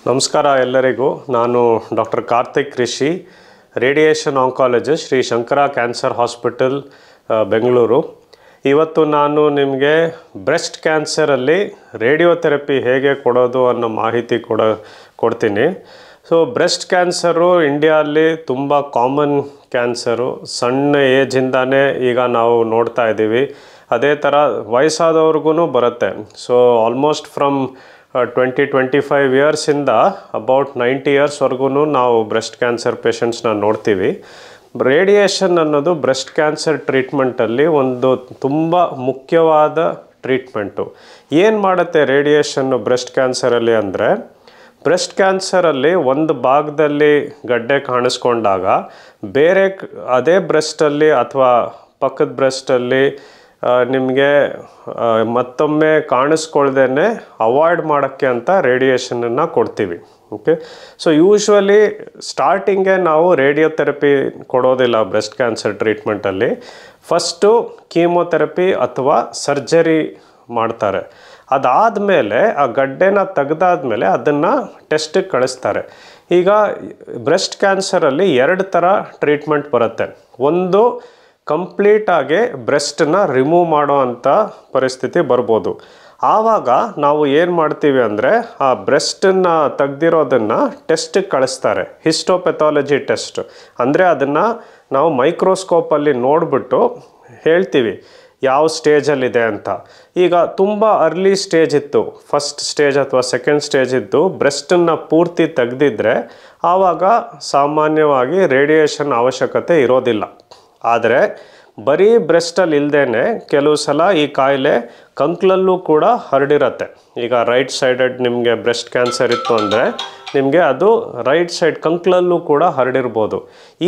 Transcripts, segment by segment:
ನಮಸ್ಕಾರ ಎಲ್ಲರಿಗೂ. ನಾನು doctor Karthik Rishi, radiation oncologist, Shri Shankara cancer hospital Bengaluru. ಇವತ್ತು ನಾನು ನಿಮಗೆ ಬ್ರೆಸ್ಟ್ ಕ್ಯಾನ್ಸರಲ್ಲಿ ರೇಡಿಯೋಥೆರಪಿ ಹೇಗೆ ಕೊಡೋದು ಅನ್ನೋ ಮಾಹಿತಿ ಕೊಡ್ತೀನಿ. ಸೊ ಬ್ರೆಸ್ಟ್ ಕ್ಯಾನ್ಸರು ಇಂಡಿಯಾದಲ್ಲಿ ತುಂಬ ಕಾಮನ್ ಕ್ಯಾನ್ಸರು. ಸಣ್ಣ ಏಜಿಂದಾನೇ ಈಗ ನಾವು ನೋಡ್ತಾ ಇದ್ದೀವಿ. ಅದೇ ಥರ ವಯಸ್ಸಾದವ್ರಿಗೂ ಬರುತ್ತೆ. ಸೊ ಆಲ್ಮೋಸ್ಟ್ ಫ್ರಮ್ 20-25 ಇಯರ್ಸಿಂದ ಅಬೌಟ್ 90 ಇಯರ್ಸ್ವರೆಗೂ ನಾವು ಬ್ರೆಸ್ಟ್ ಕ್ಯಾನ್ಸರ್ ಪೇಷಂಟ್ಸ್ನ ನೋಡ್ತೀವಿ. ರೇಡಿಯೇಷನ್ ಅನ್ನೋದು ಬ್ರೆಸ್ಟ್ ಕ್ಯಾನ್ಸರ್ ಟ್ರೀಟ್ಮೆಂಟಲ್ಲಿ ಒಂದು ತುಂಬ ಮುಖ್ಯವಾದ ಟ್ರೀಟ್ಮೆಂಟು. ಏನು ಮಾಡುತ್ತೆ ರೇಡಿಯೇಷನ್ನು ಬ್ರೆಸ್ಟ್ ಕ್ಯಾನ್ಸರಲ್ಲಿ ಅಂದರೆ, ಬ್ರೆಸ್ಟ್ ಕ್ಯಾನ್ಸರಲ್ಲಿ ಒಂದು ಭಾಗದಲ್ಲಿ ಗಡ್ಡೆ ಕಾಣಿಸ್ಕೊಂಡಾಗ ಅದೇ ಬ್ರೆಸ್ಟಲ್ಲಿ ಅಥವಾ ಪಕ್ಕದ ಬ್ರೆಸ್ಟಲ್ಲಿ ನಿಮಗೆ ಮತ್ತೊಮ್ಮೆ ಕಾಣಿಸ್ಕೊಳ್ದೇ ಅವಾಯ್ಡ್ ಮಾಡೋಕ್ಕೆ ಅಂತ ರೇಡಿಯೇಷನನ್ನು ಕೊಡ್ತೀವಿ. ಓಕೆ, ಸೊ ಯೂಶ್ವಲಿ ಸ್ಟಾರ್ಟಿಂಗೇ ನಾವು ರೇಡಿಯೋಥೆರಪಿ ಕೊಡೋದಿಲ್ಲ ಬ್ರೆಸ್ಟ್ ಕ್ಯಾನ್ಸರ್ ಟ್ರೀಟ್ಮೆಂಟಲ್ಲಿ. ಫಸ್ಟು ಕೀಮೊಥೆರಪಿ ಅಥವಾ ಸರ್ಜರಿ ಮಾಡ್ತಾರೆ. ಅದಾದಮೇಲೆ ಆ ಗಡ್ಡೆನ ತೆಗೆದಾದ್ಮೇಲೆ ಅದನ್ನು ಟೆಸ್ಟಿಗೆ ಕಳಿಸ್ತಾರೆ. ಈಗ ಬ್ರೆಸ್ಟ್ ಕ್ಯಾನ್ಸರಲ್ಲಿ 2 ಥರ ಟ್ರೀಟ್ಮೆಂಟ್ ಬರುತ್ತೆ. ಒಂದು ಕಂಪ್ಲೀಟಾಗಿ ಬ್ರೆಸ್ಟನ್ನ ರಿಮೂವ್ ಮಾಡೋ ಅಂಥ ಪರಿಸ್ಥಿತಿ ಬರ್ಬೋದು. ಆವಾಗ ನಾವು ಏನು ಮಾಡ್ತೀವಿ ಅಂದರೆ, ಆ ಬ್ರೆಸ್ಟನ್ನು ತೆಗ್ದಿರೋದನ್ನು ಟೆಸ್ಟಿಗೆ ಕಳಿಸ್ತಾರೆ, ಹಿಸ್ಟೋಪೆಥಾಲಜಿ ಟೆಸ್ಟ್. ಅಂದರೆ ಅದನ್ನು ನಾವು ಮೈಕ್ರೋಸ್ಕೋಪಲ್ಲಿ ನೋಡಿಬಿಟ್ಟು ಹೇಳ್ತೀವಿ ಯಾವ ಸ್ಟೇಜಲ್ಲಿದೆ ಅಂತ. ಈಗ ತುಂಬ ಅರ್ಲಿ ಸ್ಟೇಜ್ ಇತ್ತು, ಫಸ್ಟ್ ಸ್ಟೇಜ್ ಅಥವಾ ಸೆಕೆಂಡ್ ಸ್ಟೇಜ್ ಇದ್ದು ಬ್ರೆಸ್ಟನ್ನು ಪೂರ್ತಿ ತೆಗೆದಿದ್ರೆ ಆವಾಗ ಸಾಮಾನ್ಯವಾಗಿ ರೇಡಿಯೇಷನ್ ಅವಶ್ಯಕತೆ ಇರೋದಿಲ್ಲ. ಆದರೆ ಬರೀ ಬ್ರೆಸ್ಟಲ್ಲಿ ಇಲ್ಲದೇ ಕೆಲವು ಸಲ ಈ ಕಾಯಿಲೆ ಕಂಕ್ಲಲ್ಲೂ ಕೂಡ ಹರಡಿರತ್ತೆ. ಈಗ ರೈಟ್ ಸೈಡೆಡ್ ನಿಮಗೆ ಬ್ರೆಸ್ಟ್ ಕ್ಯಾನ್ಸರ್ ಇತ್ತು ಅಂದರೆ ನಿಮಗೆ ಅದು ರೈಟ್ ಸೈಡ್ ಕಂಕ್ಲಲ್ಲೂ ಕೂಡ ಹರಡಿರ್ಬೋದು.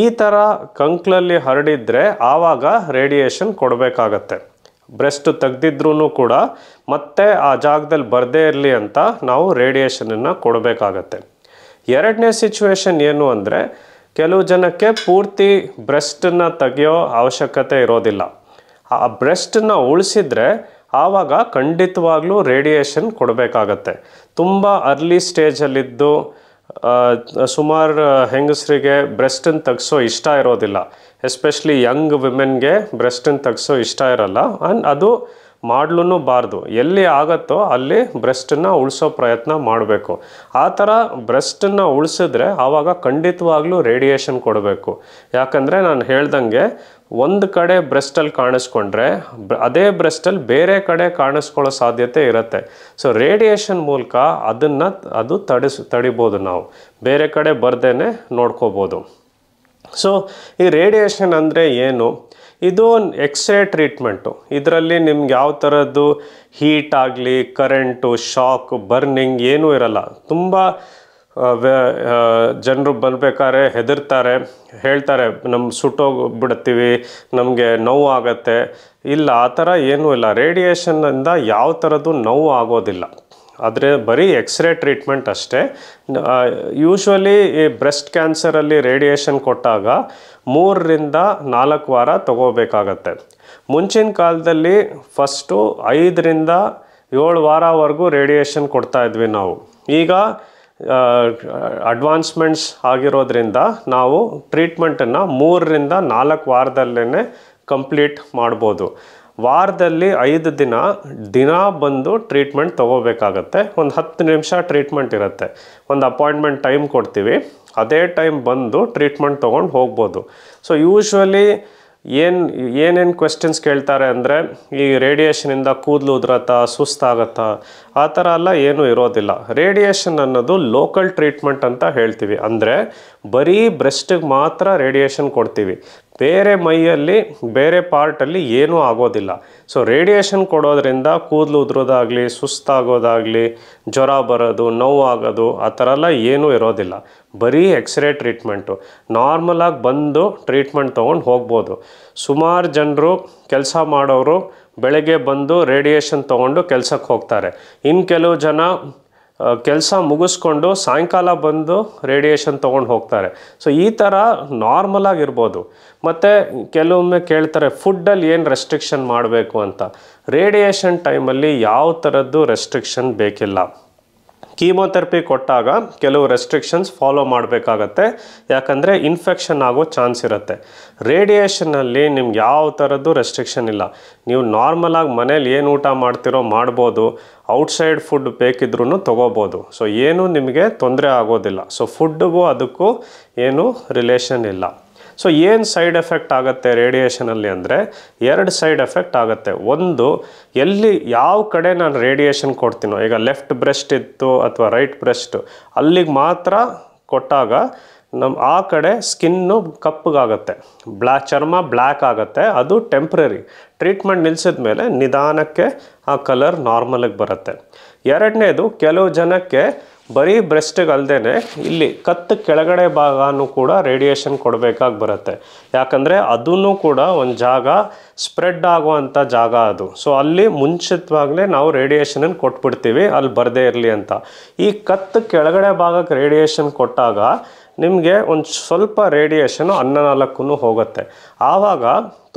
ಈ ಥರ ಕಂಕ್ಲಲ್ಲಿ ಹರಡಿದ್ರೆ ಆವಾಗ ರೇಡಿಯೇಷನ್ ಕೊಡಬೇಕಾಗತ್ತೆ. ಬ್ರೆಸ್ಟ್ ತೆಗ್ದಿದ್ರೂ ಕೂಡ ಮತ್ತೆ ಆ ಜಾಗದಲ್ಲಿ ಬರದೇ ಇರಲಿ ಅಂತ ನಾವು ರೇಡಿಯೇಷನನ್ನು ಕೊಡಬೇಕಾಗತ್ತೆ. ಎರಡನೇ ಸಿಚುವೇಶನ್ ಏನು ಅಂದರೆ, ಕೆಲವು ಜನಕ್ಕೆ ಪೂರ್ತಿ ಬ್ರೆಸ್ಟನ್ನು ತೆಗೆಯೋ ಅವಶ್ಯಕತೆ ಇರೋದಿಲ್ಲ. ಆ ಬ್ರೆಸ್ಟನ್ನು ಉಳಿಸಿದ್ರೆ ಆವಾಗ ಖಂಡಿತವಾಗ್ಲೂ ರೇಡಿಯೇಷನ್ ಕೊಡಬೇಕಾಗತ್ತೆ. ತುಂಬ ಅರ್ಲಿ ಸ್ಟೇಜಲ್ಲಿದ್ದು ಸುಮಾರು ಹೆಂಗಸರಿಗೆ ಬ್ರೆಸ್ಟನ್ನು ತೆಗೆಸೋ ಇಷ್ಟ ಇರೋದಿಲ್ಲ. ಎಸ್ಪೆಷಲಿ ಯಂಗ್ ವಿಮೆನ್ಗೆ ಬ್ರೆಸ್ಟನ್ನು ತೆಗೆಸೋ ಇಷ್ಟ ಇರೋಲ್ಲ. ಆ್ಯಂಡ್ ಅದು ಮಾಡಲೂಬಾರ್ದು. ಎಲ್ಲಿ ಆಗುತ್ತೋ ಅಲ್ಲಿ ಬ್ರೆಸ್ಟನ್ನು ಉಳಿಸೋ ಪ್ರಯತ್ನ ಮಾಡಬೇಕು. ಆ ಥರ ಬ್ರೆಸ್ಟನ್ನು ಉಳಿಸಿದ್ರೆ ಆವಾಗ ಖಂಡಿತವಾಗ್ಲೂ ರೇಡಿಯೇಷನ್ ಕೊಡಬೇಕು. ಯಾಕಂದರೆ ನಾನು ಹೇಳ್ದಂಗೆ ಒಂದು ಕಡೆ ಬ್ರೆಸ್ಟಲ್ಲಿ ಕಾಣಿಸ್ಕೊಂಡ್ರೆ ಅದೇ ಬ್ರೆಸ್ಟಲ್ಲಿ ಬೇರೆ ಕಡೆ ಕಾಣಿಸ್ಕೊಳ್ಳೋ ಸಾಧ್ಯತೆ ಇರುತ್ತೆ. ಸೊ ರೇಡಿಯೇಷನ್ ಮೂಲಕ ಅದು ತಡಿಬೋದು, ನಾವು ಬೇರೆ ಕಡೆ ಬರ್ದೇ ನೋಡ್ಕೋಬೋದು. ಸೊ ಈ ರೇಡಿಯೇಷನ್ ಅಂದರೆ ಏನು? ಇದು ಎಕ್ಸ್ರೇ ಟ್ರೀಟ್ಮೆಂಟು. ಇದರಲ್ಲಿ ನಿಮ್ಗೆ ಯಾವ ಥರದ್ದು ಹೀಟ್ ಆಗಲಿ, ಕರೆಂಟು, ಶಾಕ್, ಬರ್ನಿಂಗ್ ಏನೂ ಇರಲ್ಲ. ತುಂಬ ಜನರು ಬರಬೇಕಾದ್ರೆ ಹೆದರ್ತಾರೆ, ಹೇಳ್ತಾರೆ ಸುಟ್ಟೋಗ್ಬಿಡ್ತೀವಿ, ನಮಗೆ ನೋವು ಆಗತ್ತೆ. ಇಲ್ಲ, ಆ ಥರ ಏನೂ ಇಲ್ಲ. ರೇಡಿಯೇಷನ್ನಿಂದ ಯಾವ ಥರದ್ದು ನೋವು ಆಗೋದಿಲ್ಲ. ಆದರೆ ಬರೀ ಎಕ್ಸ್ರೇ ಟ್ರೀಟ್ಮೆಂಟ್ ಅಷ್ಟೇ. ಯೂಶ್ವಲಿ ಈ ಬ್ರೆಸ್ಟ್ ಕ್ಯಾನ್ಸರಲ್ಲಿ ರೇಡಿಯೇಷನ್ ಕೊಟ್ಟಾಗ 3ರಿಂದ 4 ವಾರ ತಗೋಬೇಕಾಗತ್ತೆ. ಮುಂಚಿನ ಕಾಲದಲ್ಲಿ ಫಸ್ಟು 5ರಿಂದ 7 ವಾರವರೆಗೂ ರೇಡಿಯೇಷನ್ ಕೊಡ್ತಾ ಇದ್ವಿ ನಾವು. ಈಗ ಅಡ್ವಾನ್ಸ್ಮೆಂಟ್ಸ್ ಆಗಿರೋದ್ರಿಂದ ನಾವು ಟ್ರೀಟ್ಮೆಂಟನ್ನು 3ರಿಂದ 4 ವಾರದಲ್ಲೇ ಕಂಪ್ಲೀಟ್ ಮಾಡ್ಬೋದು. ವಾರದಲ್ಲಿ 5 ದಿನ ಬಂದು ಟ್ರೀಟ್ಮೆಂಟ್ ತೊಗೋಬೇಕಾಗತ್ತೆ. ಒಂದು 10 ನಿಮಿಷ ಟ್ರೀಟ್ಮೆಂಟ್ ಇರುತ್ತೆ. ಒಂದು ಅಪಾಯಿಂಟ್ಮೆಂಟ್ ಟೈಮ್ ಕೊಡ್ತೀವಿ, ಅದೇ ಟೈಮ್ ಬಂದು ಟ್ರೀಟ್ಮೆಂಟ್ ತೊಗೊಂಡು ಹೋಗ್ಬೋದು. ಸೊ ಯೂಶ್ವಲಿ ಏನೇನು ಕ್ವೆಶ್ಚನ್ಸ್ ಕೇಳ್ತಾರೆ ಅಂದರೆ, ಈ ರೇಡಿಯೇಷನಿಂದ ಕೂದಲು ಉದುರತ್ತಾ, ಸುಸ್ತಾಗತ್ತಾ, ಆ ಥರ ಎಲ್ಲ ಏನೂ ಇರೋದಿಲ್ಲ. ರೇಡಿಯೇಷನ್ ಅನ್ನೋದು ಲೋಕಲ್ ಟ್ರೀಟ್ಮೆಂಟ್ ಅಂತ ಹೇಳ್ತೀವಿ. ಅಂದರೆ ಬರೀ ಬ್ರೆಸ್ಟಿಗೆ ಮಾತ್ರ ರೇಡಿಯೇಷನ್ ಕೊಡ್ತೀವಿ, ಬೇರೆ ಮೈಯಲ್ಲಿ ಬೇರೆ ಪಾರ್ಟಲ್ಲಿ ಏನೂ ಆಗೋದಿಲ್ಲ. ಸೊ ರೇಡಿಯೇಷನ್ ಕೊಡೋದ್ರಿಂದ ಕೂದಲು ಉದುರೋದಾಗಲಿ, ಸುಸ್ತಾಗೋದಾಗಲಿ, ಜ್ವರ ಬರೋದು, ನೋವು ಆಗೋದು ಆ ಥರ ಎಲ್ಲ ಏನೂ ಇರೋದಿಲ್ಲ. ಬರೀ ಎಕ್ಸ್ರೇ ಟ್ರೀಟ್ಮೆಂಟು. ನಾರ್ಮಲಾಗಿ ಬಂದು ಟ್ರೀಟ್ಮೆಂಟ್ ತೊಗೊಂಡು ಹೋಗ್ಬೋದು. ಸುಮಾರು ಜನರು ಕೆಲಸ ಮಾಡೋರು ಬೆಳಗ್ಗೆ ಬಂದು ರೇಡಿಯೇಷನ್ ತೊಗೊಂಡು ಕೆಲಸಕ್ಕೆ ಹೋಗ್ತಾರೆ. ಇನ್ನು ಕೆಲವು ಜನ ಕೆಲಸ ಮುಗಿಸ್ಕೊಂಡು ಸಾಯಂಕಾಲ ಬಂದು ರೇಡಿಯೇಷನ್ ತೊಗೊಂಡು ಹೋಗ್ತಾರೆ. ಸೊ ಈ ಥರ ನಾರ್ಮಲಾಗಿರ್ಬೋದು. ಮತ್ತು ಕೆಲವೊಮ್ಮೆ ಕೇಳ್ತಾರೆ ಫುಡ್ಡಲ್ಲಿ ಏನು ರೆಸ್ಟ್ರಿಕ್ಷನ್ ಮಾಡಬೇಕು ಅಂತ. ರೇಡಿಯೇಷನ್ ಟೈಮಲ್ಲಿ ಯಾವ ಥರದ್ದು ರೆಸ್ಟ್ರಿಕ್ಷನ್ ಬೇಕಿಲ್ಲ. ಕೀಮೋಥೆರಪಿ ಕೊಟ್ಟಾಗ ಕೆಲವು ರೆಸ್ಟ್ರಿಕ್ಷನ್ಸ್ ಫಾಲೋ ಮಾಡಬೇಕಾಗತ್ತೆ, ಯಾಕಂದರೆ ಇನ್ಫೆಕ್ಷನ್ ಆಗೋ ಚಾನ್ಸ್ ಇರುತ್ತೆ. ರೇಡಿಯೇಷನಲ್ಲಿ ನಿಮ್ಗೆ ಯಾವ ಥರದ್ದು ರೆಸ್ಟ್ರಿಕ್ಷನ್ ಇಲ್ಲ. ನೀವು ನಾರ್ಮಲಾಗಿ ಮನೇಲಿ ಏನು ಊಟ ಮಾಡ್ತಿರೋ ಮಾಡ್ಬೋದು, ಔಟ್ಸೈಡ್ ಫುಡ್ ಬೇಕಿದ್ರೂ ತೊಗೋಬೋದು. ಸೊ ಏನೂ ನಿಮಗೆ ತೊಂದರೆ ಆಗೋದಿಲ್ಲ. ಸೊ ಫುಡ್ಡಿಗೂ ಅದಕ್ಕೂ ಏನೂ ರಿಲೇಷನ್ ಇಲ್ಲ. ಸೊ ಏನು ಸೈಡ್ ಎಫೆಕ್ಟ್ ಆಗುತ್ತೆ ರೇಡಿಯೇಷನಲ್ಲಿ ಅಂದರೆ, 2 ಸೈಡ್ ಎಫೆಕ್ಟ್ ಆಗುತ್ತೆ. ಒಂದು, ಎಲ್ಲಿ ಯಾವ ಕಡೆ ನಾನು ರೇಡಿಯೇಷನ್ ಕೊಡ್ತೀನೋ, ಈಗ ಲೆಫ್ಟ್ ಬ್ರೆಸ್ಟ್ ಇತ್ತು ಅಥವಾ ರೈಟ್ ಬ್ರೆಸ್ಟ್, ಅಲ್ಲಿಗೆ ಮಾತ್ರ ಕೊಟ್ಟಾಗ ಆ ಕಡೆ ಸ್ಕಿನ್ನು ಕಪ್ಪಗಾಗುತ್ತೆ, ಚರ್ಮ ಬ್ಲ್ಯಾಕ್ ಆಗುತ್ತೆ. ಅದು ಟೆಂಪ್ರರಿ. ಟ್ರೀಟ್ಮೆಂಟ್ ನಿಲ್ಲಿಸಿದ ಮೇಲೆ ನಿಧಾನಕ್ಕೆ ಆ ಕಲರ್ ನಾರ್ಮಲಿಗೆ ಬರುತ್ತೆ. ಎರಡನೇದು, ಕೆಲವು ಜನಕ್ಕೆ ಬರೀ ಬ್ರೆಸ್ಟಿಗೆ ಅಲ್ಲದೆ ಇಲ್ಲಿ ಕತ್ತು ಕೆಳಗಡೆ ಭಾಗನೂ ಕೂಡ ರೇಡಿಯೇಷನ್ ಕೊಡಬೇಕಾಗಿ ಬರುತ್ತೆ. ಯಾಕಂದರೆ ಅದೂ ಕೂಡ ಒಂದು ಜಾಗ ಸ್ಪ್ರೆಡ್ ಆಗುವಂಥ ಜಾಗ ಅದು. ಸೊ ಅಲ್ಲಿ ಮುಂಚಿತವಾಗಲೇ ನಾವು ರೇಡಿಯೇಷನನ್ನು ಕೊಟ್ಬಿಡ್ತೀವಿ, ಅಲ್ಲಿ ಬರದೇ ಇರಲಿ ಅಂತ. ಈ ಕತ್ತು ಕೆಳಗಡೆ ಭಾಗಕ್ಕೆ ರೇಡಿಯೇಷನ್ ಕೊಟ್ಟಾಗ ನಿಮಗೆ ಒಂದು ಸ್ವಲ್ಪ ರೇಡಿಯೇಷನು ಅನ್ನನಾಳಕ್ಕೂ ಹೋಗುತ್ತೆ. ಆವಾಗ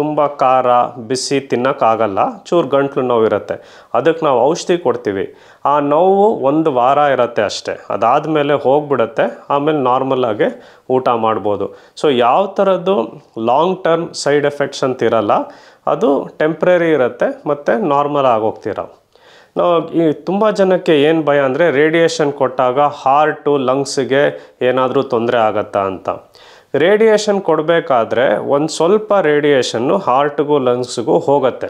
ತುಂಬ ಖಾರ ಬಿಸಿ ತಿನ್ನೋಕ್ಕಾಗಲ್ಲ, ಚೂರು ಗಂಟ್ಲು ನೋವು ಇರುತ್ತೆ. ಅದಕ್ಕೆ ನಾವು ಔಷಧಿ ಕೊಡ್ತೀವಿ. ಆ ನೋವು 1 ವಾರ ಇರುತ್ತೆ ಅಷ್ಟೇ, ಅದಾದಮೇಲೆ ಹೋಗ್ಬಿಡುತ್ತೆ. ಆಮೇಲೆ ನಾರ್ಮಲಾಗಿ ಊಟ ಮಾಡ್ಬೋದು. ಸೊ ಯಾವ ಥರದ್ದು ಲಾಂಗ್ ಟರ್ಮ್ ಸೈಡ್ ಎಫೆಕ್ಟ್ಸ್ ಅಂತ ಇರಲ್ಲ, ಅದು ಟೆಂಪ್ರರಿ ಇರುತ್ತೆ ಮತ್ತು ನಾರ್ಮಲ್ ಆಗೋಗ್ತೀರ. ನಾವು ಈ ತುಂಬ ಜನಕ್ಕೆ ಏನು ಭಯ ಅಂದರೆ, ರೇಡಿಯೇಷನ್ ಕೊಟ್ಟಾಗ ಹಾರ್ಟು ಲಂಗ್ಸಿಗೆ ಏನಾದರೂ ತೊಂದರೆ ಆಗತ್ತಾ ಅಂತ. ರೇಡಿಯೇಷನ್ ಕೊಡಬೇಕಾದ್ರೆ ಒಂದು ಸ್ವಲ್ಪ ರೇಡಿಯೇಷನ್ನು ಹಾರ್ಟ್ಗೂ ಲಂಗ್ಸ್ಗೂ ಹೋಗುತ್ತೆ.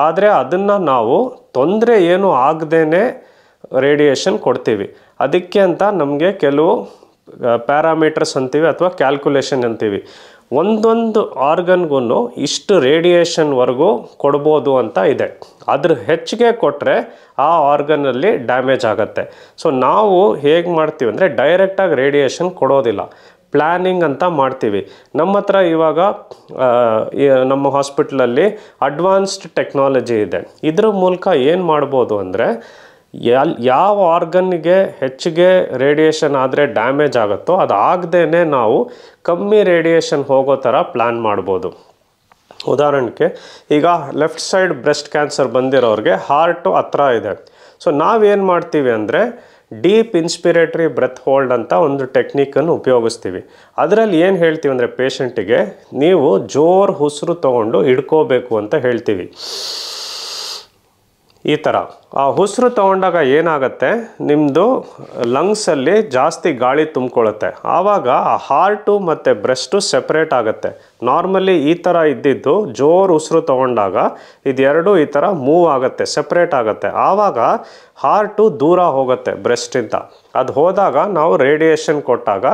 ಆದರೆ ಅದನ್ನು ನಾವು ತೊಂದರೆ ಏನೂ ಆಗದೇ ರೇಡಿಯೇಷನ್ ಕೊಡ್ತೀವಿ. ಅದಕ್ಕೆ ಅಂತ ನಮಗೆ ಕೆಲವು ಪ್ಯಾರಾಮೀಟರ್ಸ್ ಅಂತೀವಿ ಅಥವಾ ಕ್ಯಾಲ್ಕುಲೇಷನ್ ಅಂತೀವಿ. ಒಂದೊಂದು ಆರ್ಗನ್ಗೂ ಇಷ್ಟು ರೇಡಿಯೇಷನ್ವರೆಗೂ ಕೊಡ್ಬೋದು ಅಂತ ಇದೆ. ಅದ್ರ ಹೆಚ್ಚಿಗೆ ಕೊಟ್ಟರೆ ಆ ಆರ್ಗನಲ್ಲಿ ಡ್ಯಾಮೇಜ್ ಆಗುತ್ತೆ. ಸೊ ನಾವು ಹೇಗೆ ಮಾಡ್ತೀವಿ ಅಂದರೆ, ಡೈರೆಕ್ಟಾಗಿ ರೇಡಿಯೇಷನ್ ಕೊಡೋದಿಲ್ಲ, ಪ್ಲ್ಯಾನಿಂಗ್ ಅಂತ ಮಾಡ್ತೀವಿ. ನಮ್ಮ ಹತ್ರ ಇವಾಗ ನಮ್ಮ ಹಾಸ್ಪಿಟ್ಲಲ್ಲಿ ಅಡ್ವಾನ್ಸ್ಡ್ ಟೆಕ್ನಾಲಜಿ ಇದೆ. ಇದ್ರ ಮೂಲಕ ಏನು ಮಾಡ್ಬೋದು ಅಂದರೆ, ಯಾವ ಆರ್ಗನ್ಗೆ ಹೆಚ್ಚಿಗೆ ರೇಡಿಯೇಷನ್ ಆದರೆ ಡ್ಯಾಮೇಜ್ ಆಗುತ್ತೋ ಅದು ಆಗದೇ ನಾವು ಕಮ್ಮಿ ರೇಡಿಯೇಷನ್ ಹೋಗೋ ಥರ ಪ್ಲ್ಯಾನ್ ಮಾಡ್ಬೋದು. ಉದಾಹರಣೆಗೆ ಈಗ ಲೆಫ್ಟ್ ಸೈಡ್ ಬ್ರೆಸ್ಟ್ ಕ್ಯಾನ್ಸರ್ ಬಂದಿರೋರಿಗೆ ಹಾರ್ಟು ಹತ್ರ ಇದೆ. ಸೊ ನಾವೇನು ಮಾಡ್ತೀವಿ ಅಂದರೆ, ಡೀಪ್ ಇನ್ಸ್ಪಿರೇಟರಿ ಬ್ರೆತ್ ಹೋಲ್ಡ್ ಅಂತ ಒಂದು ಟೆಕ್ನಿಕನ್ನು ಉಪಯೋಗಿಸ್ತೀವಿ. ಅದರಲ್ಲಿ ಏನು ಹೇಳ್ತೀವಿ ಅಂದರೆ, ಪೇಷಂಟಿಗೆ ನೀವು ಜೋರು ಉಸಿರು ತೊಗೊಂಡು ಹಿಡ್ಕೋಬೇಕು ಅಂತ ಹೇಳ್ತೀವಿ. ಈ ಥರ ಆ ಉಸಿರು ತೊಗೊಂಡಾಗ ಏನಾಗುತ್ತೆ, ನಿಮ್ಮದು ಲಂಗ್ಸಲ್ಲಿ ಜಾಸ್ತಿ ಗಾಳಿ ತುಂಬಿಕೊಳ್ಳುತ್ತೆ. ಆವಾಗ ಆ ಹಾರ್ಟು ಮತ್ತು ಬ್ರೆಸ್ಟು ಸೆಪ್ರೇಟ್ ಆಗುತ್ತೆ. ನಾರ್ಮಲಿ ಈ ಥರ ಇದ್ದಿದ್ದು ಜೋರು ಉಸಿರು ತೊಗೊಂಡಾಗ ಇದೆರಡು ಈ ಥರ ಮೂವ್ ಆಗುತ್ತೆ, ಸೆಪ್ರೇಟ್ ಆಗುತ್ತೆ. ಆವಾಗ ಹಾರ್ಟು ದೂರ ಹೋಗುತ್ತೆ ಬ್ರೆಸ್ಟಿಂದ. ಅದು ಹೋದಾಗ ನಾವು ರೇಡಿಯೇಷನ್ ಕೊಟ್ಟಾಗ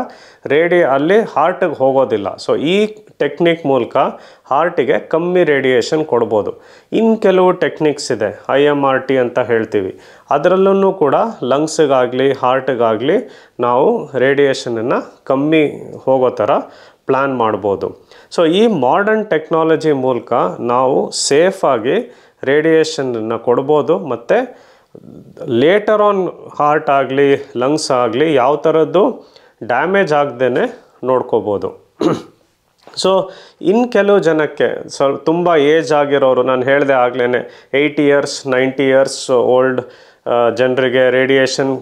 ಅಲ್ಲಿ ಹಾರ್ಟಿಗೆ ಹೋಗೋದಿಲ್ಲ. ಸೊ ಈ ಟೆಕ್ನಿಕ್ ಮೂಲಕ ಹಾರ್ಟಿಗೆ ಕಮ್ಮಿ ರೇಡಿಯೇಷನ್ ಕೊಡ್ಬೋದು. ಇನ್ನು ಕೆಲವು ಟೆಕ್ನಿಕ್ಸ್ ಇದೆ, IMRT ಅಂತ ಹೇಳ್ತೀವಿ. ಅದರಲ್ಲೂ ಕೂಡ ಲಂಗ್ಸಿಗಾಗಲಿ ಹಾರ್ಟಿಗಾಗಲಿ ನಾವು ರೇಡಿಯೇಷನನ್ನು ಕಮ್ಮಿ ಹೋಗೋ ಥರ ಪ್ಲ್ಯಾನ್ ಮಾಡ್ಬೋದು. ಸೊ ಈ ಮಾಡರ್ನ್ ಟೆಕ್ನಾಲಜಿ ಮೂಲಕ ನಾವು ಸೇಫಾಗಿ ರೇಡಿಯೇಷನನ್ನು ಕೊಡ್ಬೋದು. ಮತ್ತು ಲೇಟರ್ ಆನ್ ಹಾರ್ಟ್ ಆಗಲಿ ಲಂಗ್ಸ್ ಆಗಲಿ ಯಾವ ಥರದ್ದು ಡ್ಯಾಮೇಜ್ ಆಗದೇ ನೋಡ್ಕೋಬೋದು. ಸೊ ಇನ್ನು ಕೆಲವು ಜನಕ್ಕೆ ತುಂಬ ಏಜ್ ಆಗಿರೋರು, ನಾನು ಹೇಳಿದೆ ಆಗಲೇ 80 ಇಯರ್ಸ್ 90 ಇಯರ್ಸ್ ಓಲ್ಡ್ ಜನರಿಗೆ ರೇಡಿಯೇಷನ್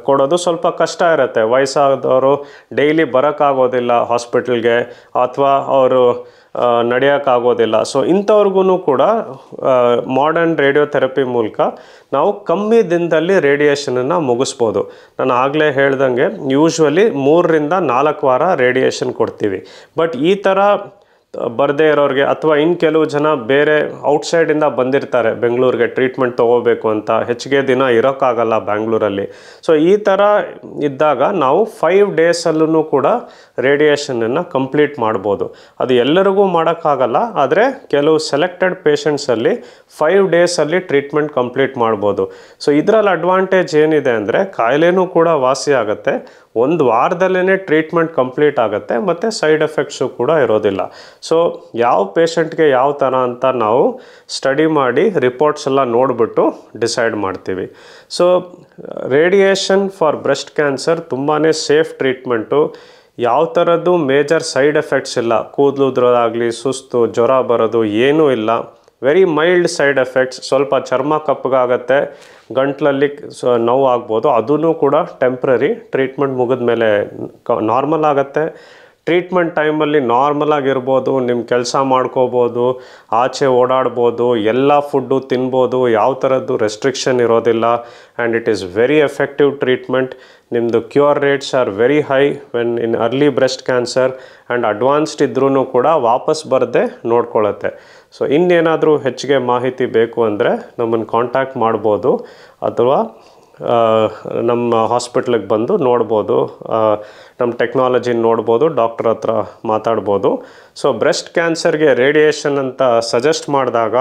ಕೊಡೋದು ಸ್ವಲ್ಪ ಕಷ್ಟ ಇರುತ್ತೆ. ವಯಸ್ಸಾದವರು ಡೈಲಿ ಬರೋಕ್ಕಾಗೋದಿಲ್ಲ ಹಾಸ್ಪಿಟಲ್ಗೆ, ಅಥವಾ ಅವರು ನಡೆಯೋಕ್ಕಾಗೋದಿಲ್ಲ. ಸೊ ಇಂಥವ್ರಿಗೂ ಕೂಡ ಮಾಡರ್ನ್ ರೇಡಿಯೋಥೆರಪಿ ಮೂಲಕ ನಾವು ಕಮ್ಮಿ ದಿನದಲ್ಲಿ ರೇಡಿಯೇಷನನ್ನು ಮುಗಿಸ್ಬೋದು. ನಾನು ಆಗಲೇ ಹೇಳ್ದಂಗೆ ಯೂಶ್ವಲಿ 3 ರಿಂದ 4 ವಾರ ರೇಡಿಯೇಷನ್ ಕೊಡ್ತೀವಿ. ಬಟ್ ಈ ಥರ ಬರದೇ ಇರೋರಿಗೆ, ಅಥವಾ ಇನ್ನು ಕೆಲವು ಜನ ಬೇರೆ ಔಟ್ಸೈಡಿಂದ ಬಂದಿರ್ತಾರೆ ಬೆಂಗಳೂರಿಗೆ ಟ್ರೀಟ್ಮೆಂಟ್ ತೊಗೋಬೇಕು ಅಂತ, ಹೆಚ್ಚಿಗೆ ದಿನ ಇರೋಕ್ಕಾಗಲ್ಲ ಬ್ಯಾಂಗ್ಳೂರಲ್ಲಿ. ಸೊ ಈ ಥರ ಇದ್ದಾಗ ನಾವು 5 ಡೇಸಲ್ಲೂ ಕೂಡ ರೇಡಿಯೇಷನನ್ನು ಕಂಪ್ಲೀಟ್ ಮಾಡ್ಬೋದು. ಅದು ಎಲ್ಲರಿಗೂ ಮಾಡೋಕ್ಕಾಗಲ್ಲ, ಆದರೆ ಕೆಲವು ಸೆಲೆಕ್ಟೆಡ್ ಪೇಷಂಟ್ಸಲ್ಲಿ 5 ಡೇಸಲ್ಲಿ ಟ್ರೀಟ್ಮೆಂಟ್ ಕಂಪ್ಲೀಟ್ ಮಾಡ್ಬೋದು. ಸೊ ಇದರಲ್ಲಿ ಅಡ್ವಾಂಟೇಜ್ ಏನಿದೆ ಅಂದರೆ, ಕಾಯಿಲೆನೂ ಕೂಡ ವಾಸಿ ಆಗುತ್ತೆ, 1 ವಾರದಲ್ಲೇ ಟ್ರೀಟ್ಮೆಂಟ್ ಕಂಪ್ಲೀಟ್ ಆಗುತ್ತೆ, ಮತ್ತು ಸೈಡ್ ಎಫೆಕ್ಟ್ಸು ಕೂಡ ಇರೋದಿಲ್ಲ. ಸೊ ಯಾವ ಪೇಷಂಟ್ಗೆ ಯಾವ ಥರ ಅಂತ ನಾವು ಸ್ಟಡಿ ಮಾಡಿ ರಿಪೋರ್ಟ್ಸ್ ಎಲ್ಲ ನೋಡಿಬಿಟ್ಟು ಡಿಸೈಡ್ ಮಾಡ್ತೀವಿ. So radiation for breast cancer ತುಂಬಾ ಸೇಫ್ ಟ್ರೀಟ್ಮೆಂಟು. ಯಾವ ಥರದ್ದು ಮೇಜರ್ ಸೈಡ್ ಎಫೆಕ್ಟ್ಸ್ ಇಲ್ಲ. ಕೂದಲು ಉದುರೋದಾಗಲಿ, ಸುಸ್ತು, ಜ್ವರ ಬರೋದು ಏನೂ ಇಲ್ಲ. Very mild side effects. ಸ್ವಲ್ಪ ಚರ್ಮ ಕಪ್ಪಗಾಗತ್ತೆ, ಗಂಟ್ಲಲ್ಲಿ ನೋವು ಆಗ್ಬೋದು, ಅದೂ ಕೂಡ ಟೆಂಪ್ರರಿ. ಟ್ರೀಟ್ಮೆಂಟ್ ಮುಗಿದ ಮೇಲೆ ನಾರ್ಮಲ್ ಆಗುತ್ತೆ. ಟ್ರೀಟ್ಮೆಂಟ್ ಟೈಮಲ್ಲಿ ನಾರ್ಮಲಾಗಿರ್ಬೋದು, ನಿಮ್ಮ ಕೆಲಸ ಮಾಡ್ಕೋಬೋದು, ಆಚೆ ಓಡಾಡ್ಬೋದು, ಎಲ್ಲ ಫುಡ್ಡು ತಿನ್ಬೋದು, ಯಾವ ಥರದ್ದು ರೆಸ್ಟ್ರಿಕ್ಷನ್ ಇರೋದಿಲ್ಲ. And it is very effective treatment. ನಿಮ್ಮದು cure rates are very high when in early breast cancer. And advanced ಇದ್ರೂ ಕೂಡ ವಾಪಸ್ ಬರದೆ ನೋಡ್ಕೊಳ್ಳುತ್ತೆ. ಸೊ ಇನ್ನೇನಾದರೂ ಹೆಚ್ಚಿಗೆ ಮಾಹಿತಿ ಬೇಕು ಅಂದರೆ ನಮ್ಮನ್ನು ಕಾಂಟ್ಯಾಕ್ಟ್ ಮಾಡ್ಬೋದು, ಅಥವಾ ನಮ್ಮ ಹಾಸ್ಪಿಟ್ಲಿಗೆ ಬಂದು ನೋಡ್ಬೋದು, ನಮ್ಮ ಟೆಕ್ನಾಲಜಿನ ನೋಡ್ಬೋದು, ಡಾಕ್ಟರ್ ಹತ್ರ ಮಾತಾಡ್ಬೋದು. ಸೊ ಬ್ರೆಸ್ಟ್ ಕ್ಯಾನ್ಸರ್ಗೆ ರೇಡಿಯೇಷನ್ ಅಂತ ಸಜೆಸ್ಟ್ ಮಾಡಿದಾಗ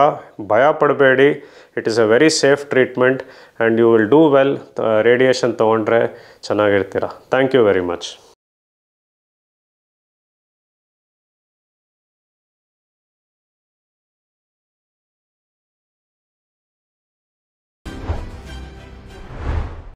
ಭಯ ಪಡಬೇಡಿ. It is a very safe treatment and you will do well. Radiation ತೊಗೊಂಡ್ರೆ ಚೆನ್ನಾಗಿರ್ತೀರ. Thank you very much.